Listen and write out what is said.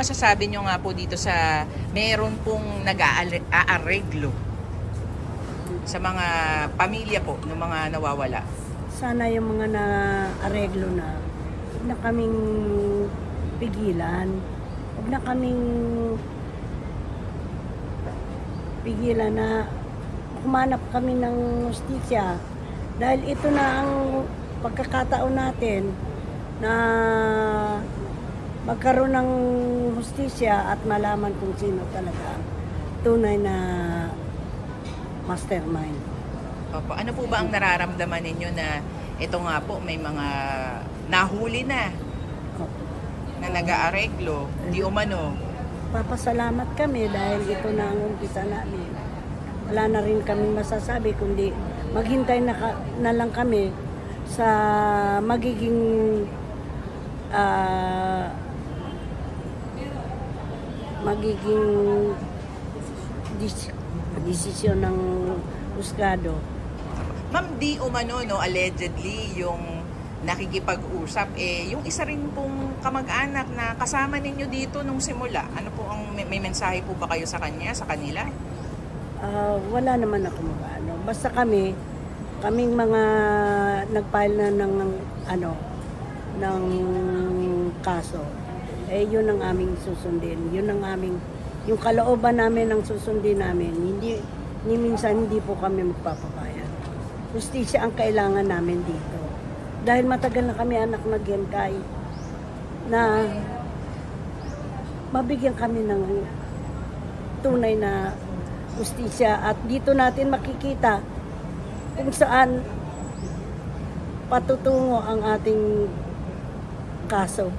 Masasabi nyo nga po dito sa meron pong nag-aareglo sa mga pamilya po ng mga nawawala? Sana yung mga na-areglo na, huwag na kaming pigilan. Huwag na kaming pigilan na humanap kami ng hustisya. Dahil ito na ang pagkakataon natin na magkaroon ng hustisya at malaman kung sino talaga ang tunay na mastermind. Opo. Ano po ba ang nararamdaman ninyo na ito nga po may mga nahuli na na nag-aareglo, di umano? Papasalamat kami dahil ito na ang umpisa namin. Wala na rin kami masasabi kundi maghintay na lang kami sa magiging desisyon ng husgado. Ma'am, di umano, no, allegedly, yung nakikipag-usap, yung isa rin pong kamag-anak na kasama ninyo dito nung simula. Ano po ang, may mensahe po ba kayo sa kanya, sa kanila? Wala naman ako mag-ano. Basta kaming mga nag-file na ng kaso. Yun ang aming susundin. Yun ang aming, yung kalooban namin ang susundin namin. Ni minsan hindi po kami magpapapayag. Justisya ang kailangan namin dito. Dahil matagal na kami anak na gentay na mabigyan kami ng tunay na justisya at dito natin makikita kung saan patutungo ang ating kaso.